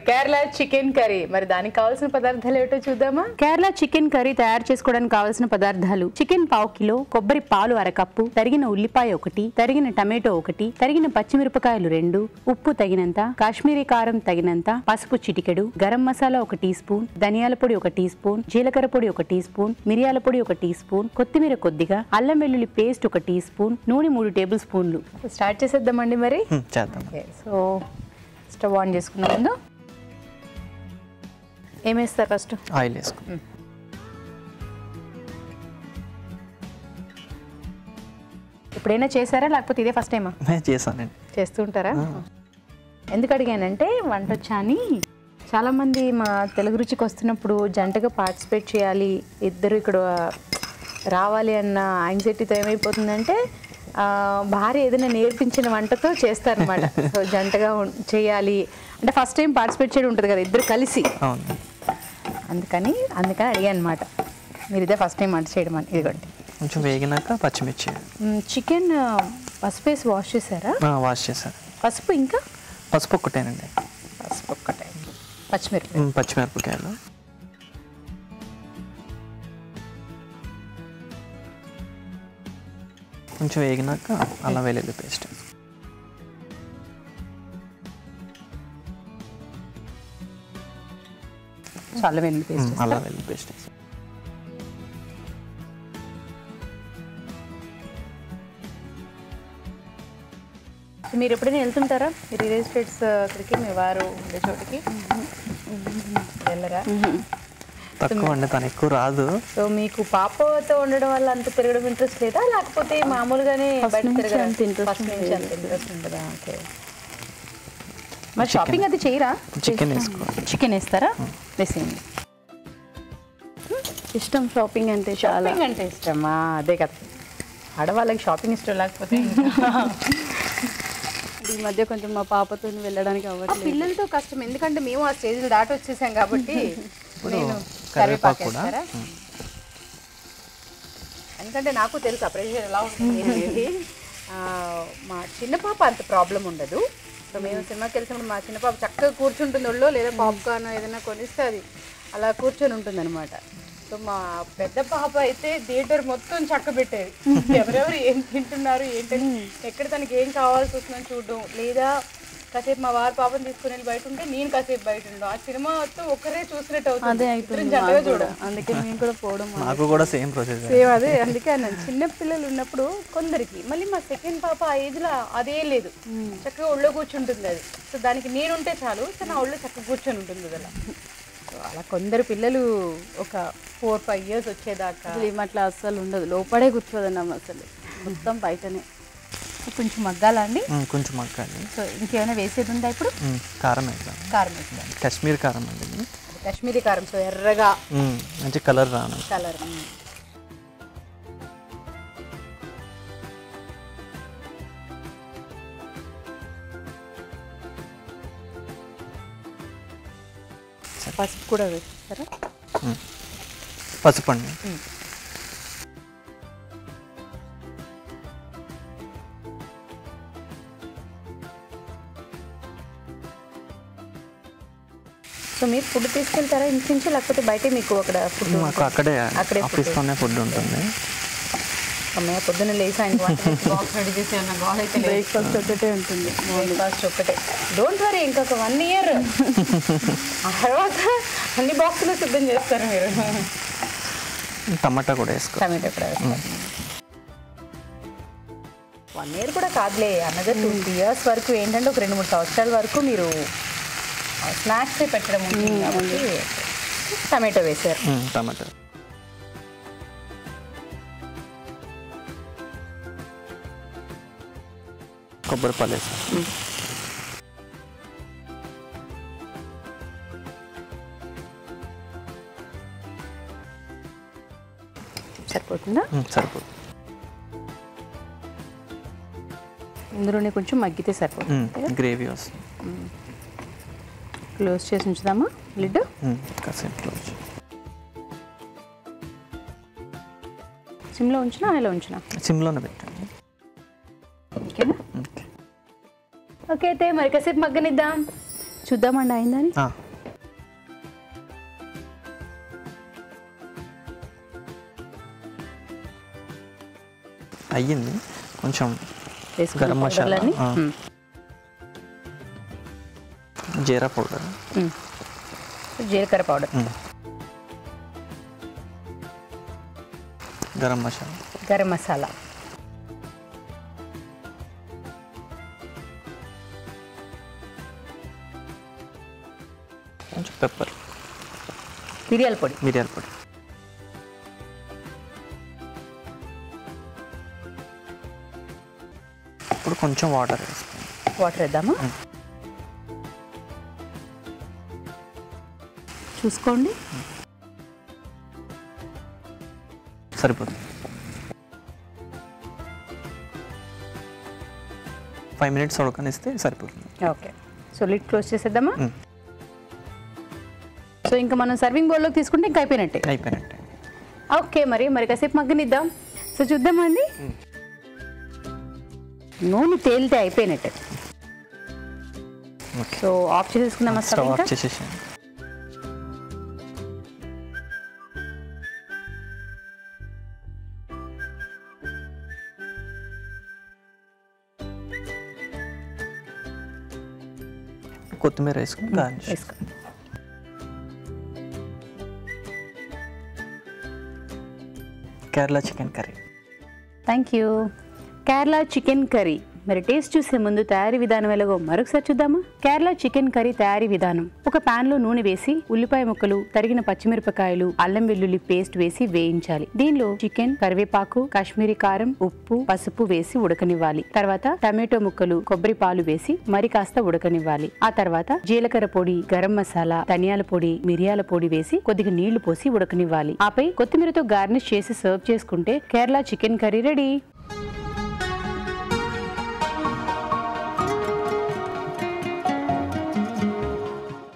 Kerala chicken curry. మరి దానికి కావాల్సిన పదార్థాలు ఏమిటో చూద్దామా? కేరళ చికెన్ కర్రీ తయారు చేసుకోవడానికి కావాల్సిన పదార్థాలు: చికెన్ 1/2 కిలో, కొబ్బరి పాలు 1/2 కప్పు, తరిగిన ఉల్లిపాయ 1, తరిగిన టమాటో 1, తరిగిన పచ్చిమిరపకాయలు 2, ఉప్పు తగినంత, కాశ్మీరీ కారం తగినంత, పసుపు చిటికెడు, గరం మసాలా 1 టీ స్పూన్, ధనియాల పొడి 1 టీ స్పూన్, జీలకర్ర పొడి 1 టీ స్పూన్, మిరియాల పొడి 1 టీ స్పూన్, కొత్తిమీర కొద్దిగా, అల్లం వెల్లుల్లి పేస్ట్ 1 టీ స్పూన్, నూనె 3 టేబుల్ స్పూన్లు. స్టార్ట్ చేసేద్దామండి. మరి చేద్దాం. సో స్టవ్ ఆన్ చేసుకున్న ముందు ఏమేస్తారు? ఫస్ట్ ఆయిల్ వేసుకో. ఎప్పుడైనా చేశారా లేకపోతే ఇదే ఫస్ట్ టైమా? నేను చేశానండి. చేస్తూ ఉంటారా? ఎందుకు అడిగానంటే వంట వచ్చా అని చాలామంది మా తెలుగు రుచికి వస్తున్నప్పుడు జంటగా పార్టిసిపేట్ చేయాలి, ఇద్దరు ఇక్కడ రావాలి అన్న యాంగ్జైటీతో ఏమైపోతుందంటే భార్య ఏదైనా నేర్పించిన వంటతో చేస్తారనమాట. సో జంటగా చేయాలి అంటే ఫస్ట్ టైం పార్టిసిపేట్ చేయడం ఉంటుంది కదా, ఇద్దరు కలిసి. అందుకని అడిగాను అనమాట. మీరు ఇదే ఫస్ట్ టైం వంట చేయడం అని. ఇదిగోండి కొంచెం వేగినాక పచ్చిమిర్చి. చికెన్ పసుపు వేసి వాష్ చేశారా? వాష్ చేశారు. పసుపు ఇంకా పసుపు ఒక్కటేనండి. పసుపు ఒక్కటే. పచ్చిమిరపకాయలు కొంచెం వేగినాక అల్లం వెల్లుల్లి పేస్ట్. అల్లం వెల్లుల్లి పేస్ట్. మీరు ఎప్పుడైనా వెళ్తుంటారా రియల్ ఎస్టేట్స్ అక్కడికి? మీ వారు ఉండే చోటికి వెళ్ళరా? తక్కువ అండి, తను ఎక్కువ రాదు. సో మీకు పాపతో ఉండడం వల్ల అంత తిరగడం ఇంట్రెస్ట్ లేదా, లేకపోతే మామూలుగానే బయట తిరగడం ఇంట్రెస్ట్ ఉండదా? ఓకే. మరి షాపింగ్ అది చేయరా? చికెన్ వేస్తారా? వేసేయండి. ఇష్టం షాపింగ్ అంటే, షాపింగ్ అంటే ఇష్టమా? అదే కదా, ఆడవాళ్ళకి షాపింగ్ ఇష్టం లేకపోతే. ఈ మధ్య కొంచెం మా పాపతో వెళ్ళడానికి అవ్వట్లేదు. పిల్లలతో కష్టం, ఎందుకంటే మేము ఆ స్టేజ్లో దాటి వచ్చేసాం కాబట్టి. నేను కరివేపాకు వేస్తారా? ఎందుకంటే నాకు తెలుసు ఆ ప్రెషర్ ఎలా ఉంటుంది అనేది. మా చిన్న పాప అంత ప్రాబ్లం ఉండదు. సో మేము సినిమాకి వెళ్ళినప్పుడు మా చిన్న పాప చక్కగా కూర్చుంటుంది ఒళ్ళో, లేదా పాప్కార్న్ ఏదైనా కొనిస్తే అది అలా కూర్చొని ఉంటుంది అనమాట. సో మా పెద్ద పాప అయితే థియేటర్ మొత్తం చక్క పెట్టేది. ఎవరెవరు ఏం తింటున్నారు ఏంటని, ఎక్కడ తనకి ఏం కావాల్సి వస్తుందని చూడడం, లేదా కాసేపు మా వారి పాపను తీసుకుని వెళ్ళి బయట ఉంటే నేను కాసేపు బయట ఉండడం. ఆ సినిమా మొత్తం ఒక్కరే చూసినట్టు అవుతుంది. అందుకే మేము కూడా పోవడం. నాకు కూడా సేమ్ ప్రాసెస్. అదే అందుకే అన్నాను, చిన్న పిల్లలు ఉన్నప్పుడు కొందరికి. మళ్ళీ మా సెకండ్ పాప ఆ ఏజ్లో అదే లేదు, చక్కగా ఒళ్ళో కూర్చుంటుంది అది. సో దానికి నేనుంటే చాలు, నా ఒళ్ళో చక్కగా కూర్చొని ఉంటుంది అది. అలా సో అలా కొందరు పిల్లలు ఒక 4-5 years వచ్చేదాకా అట్లా అస్సలు ఉండదు, లోపడే కూర్చోదన్నాం అసలు, మొత్తం బయటనే. కొంచెం మగ్గాలా అండి? కొంచెం మగ్గాలి. సో ఇంకేమైనా వేసేది ఉందా ఇప్పుడు? కారం వేద్దాం. కారం వేద్దాం. కాశ్మీర్ కారం అండి. కాశ్మీరీ కారం. సో ఎర్రగా మంచి కలర్ రాను. కలర్. పసుపు కూడా వేస్తారా? పసుపు అండి. సో మీరు ఫుడ్ తీసుకెళ్తారా ఇంటి నుంచి, లేకపోతే బయట మీకు అక్కడ ఫుడ్? మాకు అక్కడే ఆఫీస్లోనే ఫుడ్ ఉంటుంది. అమ్మయ్య, పొద్దున్న లేసి ఆయన బాక్స్ రెడీ చేసి అన్న గోల్ అయితే బ్రేక్ఫాస్ట్ ఒకటే ఉంటుంది. బ్రేక్ఫాస్ట్ ఒకటే. డోంట్ వరీ, ఇంకొక 1 year తర్వాత అన్ని బాక్సులు సిద్ధం చేస్తారు మీరు. టమాటా కూడా వేసుకో. టమాటా కూడా వేస్తారు. 1 year కూడా కాదులే, అనదర్ 2-3 years వరకు ఏంటంటే ఒక 2-3 సంవత్సరాల వరకు మీరు స్నాక్స్ పెట్టడం ఉంటుంది కాబట్టి టమాటో వేసారు. టమాటో, కొబ్బరి పాలు వేసారు. సరిపోతుందా? సరిపోతుంది. ఇందులోనే కొంచెం మగ్గితే సరిపోతుంది. గ్రేవీ వస్తుంది. క్లోజ్ చేసి ఉంచుదామా లిడ్? కాసేపు క్లోజ్. సిమ్లో ఉంచినా ఇలా ఉంచినా? సిమ్లోనే పెట్టండి. ఓకేనా? ఓకే అయితే మరి కాసేపు మగ్గనిద్దాం. చూద్దామండి అయిందని. అయ్యింది. కొంచెం వేసుకున్న గరం మసాలా, పౌడర్లన్నీ. జీరా పౌడర్, జీలకర్ర పౌడర్, గరం మసాలా, గరం మసాలా, కొంచెం పెప్పర్, మిరియాల పొడి, మిరియాల పొడి, ఇప్పుడు కొంచెం వాటర్ వేసుకోండి. వాటర్ వేద్దామా? చూసుకోండి. సరిపోతుంది. 5 minutes ఉడకనిస్తే సరిపోతుంది. ఓకే, సో లిడ్ క్లోజ్ చేసేద్దామా? సో ఇంకా మనం సర్వింగ్ బౌల్లోకి తీసుకుంటే ఇంకా అయిపోయినట్టే. అయిపోయినట్టే. ఓకే, మరి కాసేపు మగ్గనిద్దాం. సో చూద్దామండి. నూనె తేలితే అయిపోయినట్టే. సో ఆఫ్ చేసేసుకుందామా? స్టవ్ ఆఫ్ చేసేసాను. కొత్తిమీర వేసుకుని గార్నిష్. వేసుకో. Kerala chicken curry. Thank you. Kerala chicken curry. మరి టేస్ట్ చూసే ముందు తయారీ విధానం ఎలాగో మరొకసారి చూద్దామా? కేరళ చికెన్ కర్రీ తయారీ విధానం: ఒక పాన్ లో నూనె వేసి ఉల్లిపాయ ముక్కలు, తరిగిన పచ్చిమిరపకాయలు, అల్లం వెల్లుల్లి పేస్ట్ వేసి వేయించాలి. దీనిలో చికెన్, కరివేపాకు, కాశ్మీరీ కారం, ఉప్పు, పసుపు వేసి ఉడకనివ్వాలి. తర్వాత టమాటో ముక్కలు, కొబ్బరి పాలు వేసి మరి కాస్త ఉడకనివ్వాలి. ఆ తర్వాత జీలకర్ర పొడి, గరం మసాలా, ధనియాల పొడి, మిరియాల పొడి వేసి కొద్దిగా నీళ్లు పోసి ఉడకనివ్వాలి. ఆపై కొత్తిమీరతో గార్నిష్ చేసి సర్వ్ చేసుకుంటే కేరళ చికెన్ కర్రీ రెడీ.